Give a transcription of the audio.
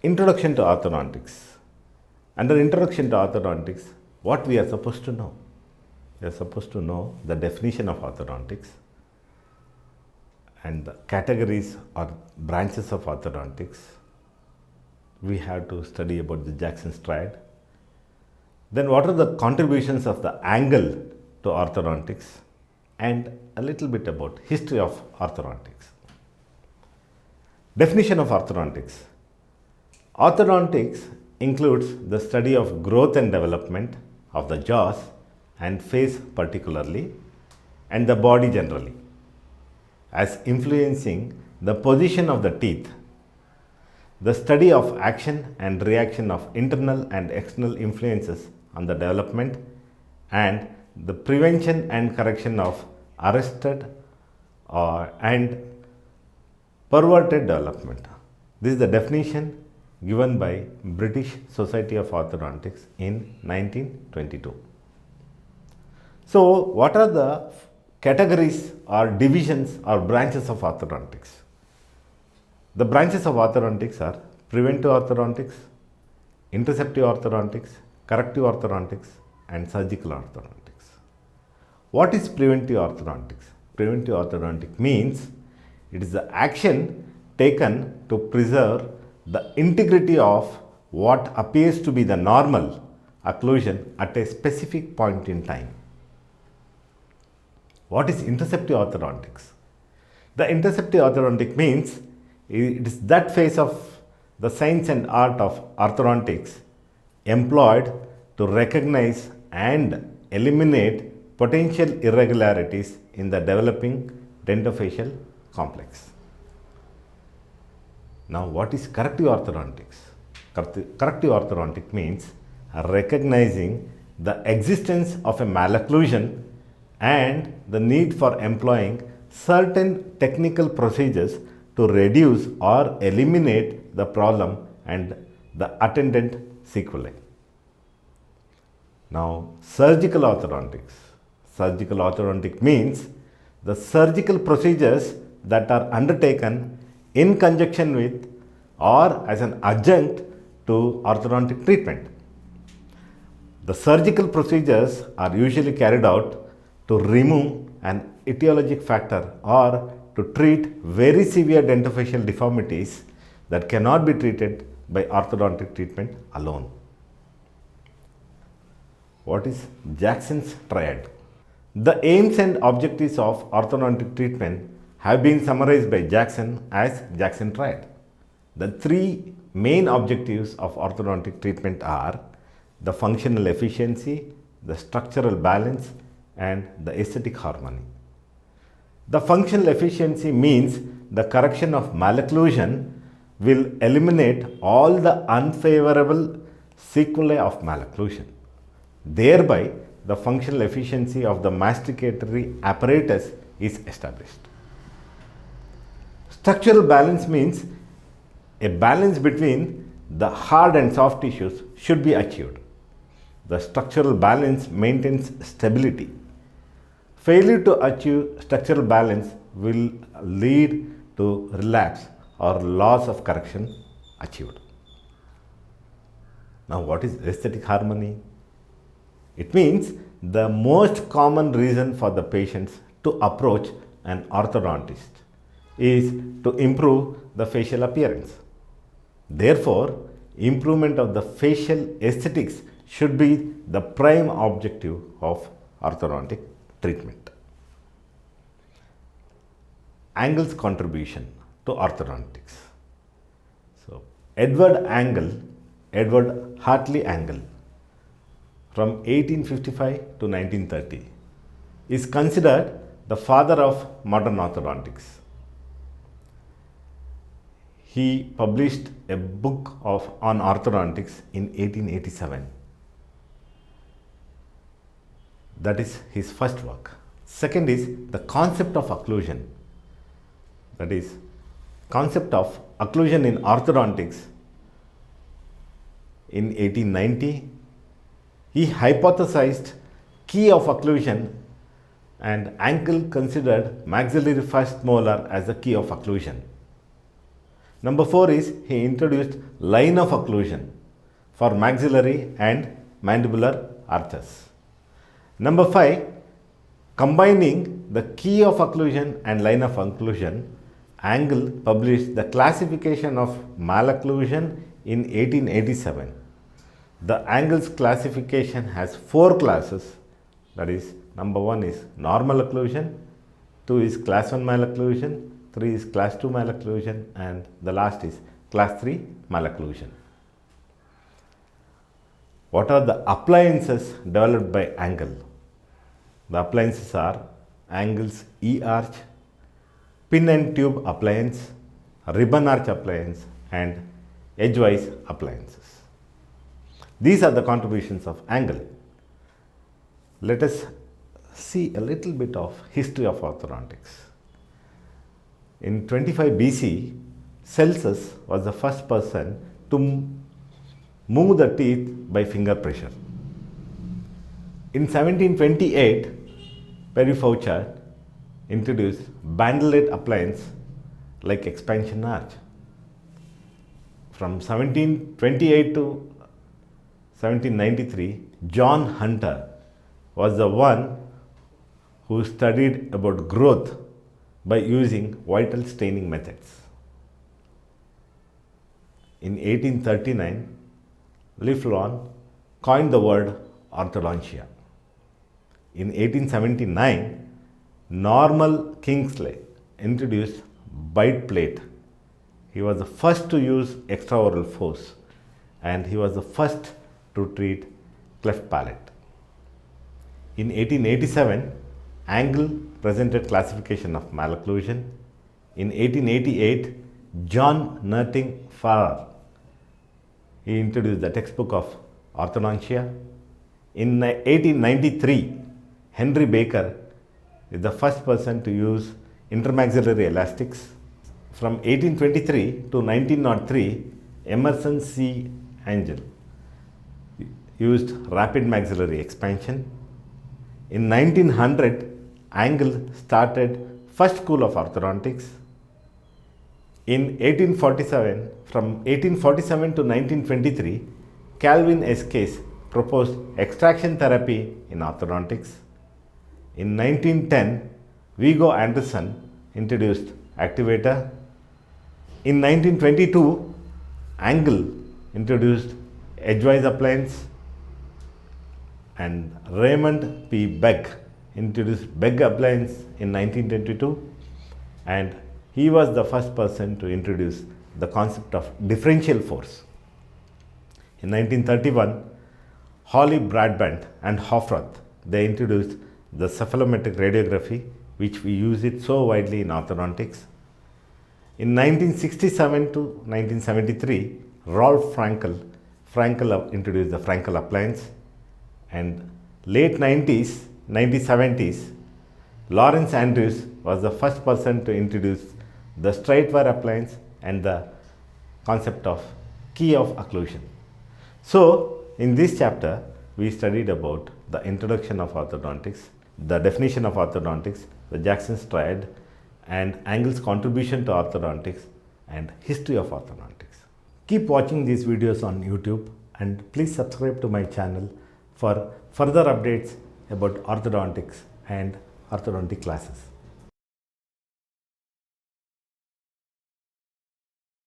Introduction to Orthodontics. Under Introduction to Orthodontics, what we are supposed to know? We are supposed to know the definition of orthodontics and the categories or branches of orthodontics. We have to study about the Jackson's triad. Then what are the contributions of the angle to orthodontics, and a little bit about history of orthodontics. Definition of orthodontics. Orthodontics includes the study of growth and development of the jaws and face particularly, and the body generally, as influencing the position of the teeth, the study of action and reaction of internal and external influences on the development, and the prevention and correction of arrested and perverted development. This is the definition given by British Society of Orthodontics in 1922. So, what are the categories or divisions or branches of orthodontics? The branches of orthodontics are preventive orthodontics, interceptive orthodontics, corrective orthodontics, and surgical orthodontics. What is preventive orthodontics? Preventive orthodontic means it is the action taken to preserve the integrity of what appears to be the normal occlusion at a specific point in time. What is interceptive orthodontics? The interceptive orthodontic means it is that phase of the science and art of orthodontics employed to recognize and eliminate potential irregularities in the developing dentofacial complex. Now, what is corrective orthodontics? Corrective orthodontic means recognizing the existence of a malocclusion and the need for employing certain technical procedures to reduce or eliminate the problem and the attendant sequelae. Now, surgical orthodontics. Surgical orthodontic means the surgical procedures that are undertaken in conjunction with or as an adjunct to orthodontic treatment. The surgical procedures are usually carried out to remove an etiologic factor or to treat very severe dentofacial deformities that cannot be treated by orthodontic treatment alone. What is Jackson's triad? The aims and objectives of orthodontic treatment have been summarized by Jackson as Jackson triad. The three main objectives of orthodontic treatment are the functional efficiency, the structural balance, and the aesthetic harmony. The functional efficiency means the correction of malocclusion will eliminate all the unfavorable sequelae of malocclusion. Thereby, the functional efficiency of the masticatory apparatus is established. Structural balance means a balance between the hard and soft tissues should be achieved. The structural balance maintains stability. Failure to achieve structural balance will lead to relapse or loss of correction achieved. Now, what is aesthetic harmony? It means the most common reason for the patients to approach an orthodontist is to improve the facial appearance. Therefore, improvement of the facial aesthetics should be the prime objective of orthodontic treatment. Angle's contribution to orthodontics. So, Edward Hartley Angle from 1855 to 1930 is considered the father of modern orthodontics. He published a book on orthodontics in 1887. That is his first work. Second is the concept of occlusion. That is, concept of occlusion in orthodontics in 1890. He hypothesized key of occlusion, and Angle considered maxillary first molar as the key of occlusion. Number 4 is he introduced line of occlusion for maxillary and mandibular arches. Number 5, combining the key of occlusion and line of occlusion, Angle published the classification of malocclusion in 1887. The Angle's classification has 4 classes, that is, number 1 is normal occlusion, 2 is class 1 malocclusion, 3 is class 2 malocclusion, and the last is class 3 malocclusion. What are the appliances developed by Angle? The appliances are Angle's E-arch, pin and tube appliance, ribbon arch appliance, and edgewise appliances. These are the contributions of Angle. Let us see a little bit of history of orthodontics. In 25 BC, Celsus was the first person to move the teeth by finger pressure. In 1728, Perry-Fauchard introduced bandolette appliance like expansion arch. From 1728 to 1793, John Hunter was the one who studied about growth by using vital staining methods. In 1839, Lifflon coined the word orthodontia. In 1879, Norman Kingsley introduced bite plate. He was the first to use extraoral force, and he was the first to treat cleft palate. In 1887, Angle presented classification of malocclusion. In 1888, John Nutting Farrar, he introduced the textbook of orthodontia. In 1893, Henry Baker is the first person to use intermaxillary elastics. From 1823 to 1903, Emerson C. Angel used rapid maxillary expansion. In 1900, Angle started first school of orthodontics. In 1847, from 1847 to 1923, Calvin S. Case proposed extraction therapy in orthodontics. In 1910, Viggo Anderson introduced activator. In 1922, Angle introduced edgewise appliance, and Raymond P. Begg introduced Begg appliance in 1922, and he was the first person to introduce the concept of differential force. In 1931, Hawley Broadbent and Hofroth, they introduced the cephalometric radiography, which we use it so widely in orthodontics. In 1967 to 1973, Rolf Frankel introduced the Frankel appliance, and late 90s, 1970s, Lawrence Andrews was the first person to introduce the straight wire appliance and the concept of key of occlusion. So, in this chapter, we studied about the introduction of orthodontics, the definition of orthodontics, the Jackson's triad, and Angle's contribution to orthodontics, and history of orthodontics. Keep watching these videos on YouTube, and please subscribe to my channel for further updates about orthodontics and orthodontic classes.